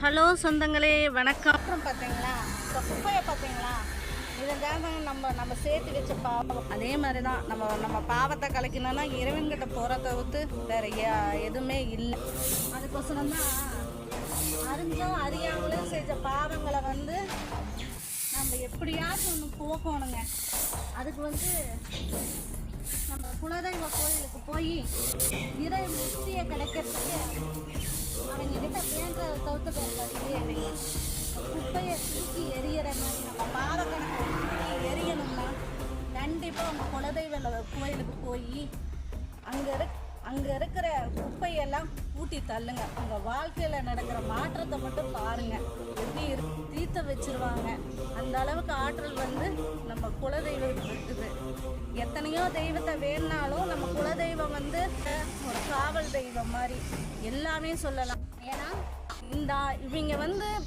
Hello சொந்தங்களே, வணக்கம். அப்புறம் பார்த்தீங்களா, இந்த குப்பையை பார்த்தீங்களா, இதுதான் நம்ம சேர்த்து வச்ச பாவம். அதே மாதிரி தான் நம்ம பாவத்தை கலைக்கணும்னா இறைவன்கிட்ட போகிறத தவிர்த்து வேறு எதுவுமே இல்லை. அதுக்கோசரம் தான் அறிஞ்சும் அறியாமலும் செஞ்ச பாவங்களை நம்ம எப்படியாச்சும் ஒன்று போக்கணுங்க. அதுக்கு நம்ம குலதெய்வ கோயிலுக்கு போய் இறை முக்தியை கிடைக்கிறதுக்கு அவங்ககிட்ட வேண்டதை தவிர்த்து வேறு இல்லைங்க. குப்பையை தூக்கி எரியற மாதிரி நம்ம பாவக்கணக்கை தூக்கி எரியணும்னா கண்டிப்பாக அவங்க குலதெய்வ கோயிலுக்கு போய் அங்கே இருக்கிற குப்பையெல்லாம் கூட்டி தள்ளுங்க. உங்கள் வாழ்க்கையில் நடக்கிற மாற்றத்தை மட்டும் பாருங்கள். எப்படி தீர்த்த வச்சிருவாங்க. அந்த அளவுக்கு ஆற்றல் நம்ம குலதெய்வத்துக்கு இருக்குது. எத்தனையோ தெய்வத்தை வேணுனாலும் நம்ம குலதெய்வம் ஒரு காவல் தெய்வம் மாதிரி எல்லாமே சொல்லலாம். ஏன்னா இவங்க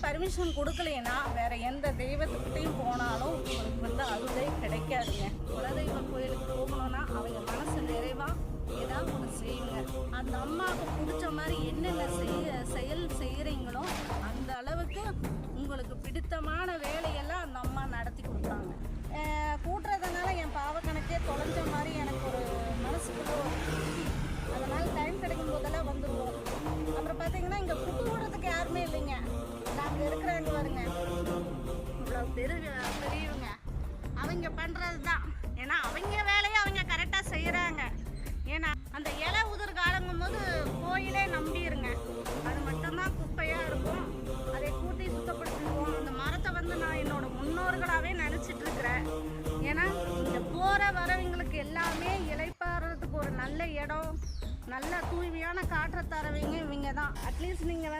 பர்மிஷன் கொடுக்கலைன்னா வேற எந்த தெய்வத்துக்கிட்டையும் போனாலும் உங்களுக்கு அருளே கிடைக்காதுங்க. குலதெய்வ கோயிலுக்கு போகணும்னா அவங்க மனசு நிறைவா ஏதாவது ஒன்று செய்யுங்க. அந்த அம்மாவுக்கு பிடிச்ச மாதிரி என்னென்ன செயல் செய்கிறீங்களோ அந்த அளவுக்கு உங்களுக்கு பிடித்தமான வேலையெல்லாம் அந்த அம்மா நடத்தி கொடுப்பாங்க. கூட்டுறதுனால என் பாவக்கணக்கே தொலைஞ்ச மாதிரி எனக்கு ஒரு மனசுக்குள்ள ஒரு திருப்தி. அதனால் டைம் கிடைக்கும் போதெல்லாம் வந்துடுவோம். அப்புறம் பார்த்தீங்கன்னா இங்கே குப்பை போடுறதுக்கு யாருமே இல்லைங்க. நாங்கள் இருக்கிறாங்க பாருங்க, இவ்வளோ பெரியவங்க அவங்க பண்ணுறது தான். ஏன்னா அவங்க வேலையை அவங்க கரெக்டாக செய்கிறாங்க. ஏன்னா அந்த இலை உதிர் காலங்கும் போது கோயிலே நம்பிடுங்க. அது மட்டும்தான் குப்பையாக இருக்கும். அதை கூட்டி சுத்தப்படுத்திடுவோம். அந்த மரத்தை நான் என்னோட முன்னோர்களாகவே நினச்சிட்டு இருக்கிறேன். ஏன்னா இந்த போகிற வரவங்களுக்கு எல்லாமே இலைப்பாடுறதுக்கு ஒரு நல்ல இடம், நல்ல தூய்மையான காற்றை தரவங்க இவங்க தான். அட்லீஸ்ட் நீங்கள்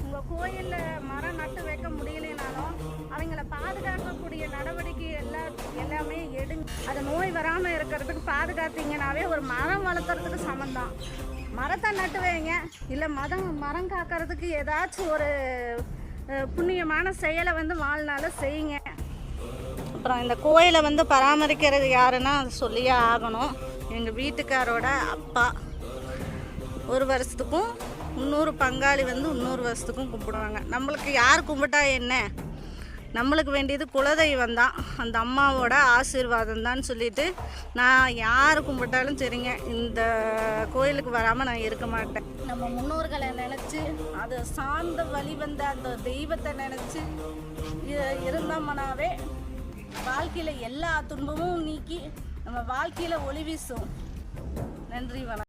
உங்கள் கோயிலில் மரம் நட்டு வைக்க முடியலைனாலும் அவங்கள பாதுகாக்கக்கூடிய நடவடிக்கை எல்லாமே எடுங்க. அது நோய் வராமல் இருக்கிறதுக்கு பாதுகாத்தீங்கன்னாவே ஒரு மரம் வளர்த்துறதுக்கு சமந்தான். மரத்தை நட்டு வைங்க. இல்லை மரம் காக்கிறதுக்கு ஏதாச்சும் ஒரு புண்ணியமான செயலை வாழ்நாள செய்யுங்க. அப்புறம் இந்த கோயிலை பராமரிக்கிறது யாருன்னா அது சொல்லியே ஆகணும். எங்கள் வீட்டுக்காரோட அப்பா ஒரு வருஷத்துக்கும் இன்னொரு பங்காளி இன்னொரு வருஷத்துக்கும் கும்பிடுவாங்க. நம்மளுக்கு யார் கும்பிட்டா என்ன, நம்மளுக்கு வேண்டியது குலதெய்வம் தான், அந்த அம்மாவோட ஆசீர்வாதம் தான் சொல்லிட்டு நான் யார் கும்பிட்டாலும் சரிங்க, இந்த கோயிலுக்கு வராமல் நான் இருக்க மாட்டேன். நம்ம முன்னோர்களை நினச்சி அதை சார்ந்த வழி அந்த தெய்வத்தை நினச்சி இருந்தோம்னாவே வாழ்க்கையில் எல்லா துன்பமும் நீக்கி நம்ம வாழ்க்கையில் ஒளி வீசும். நன்றி, வணக்கம்.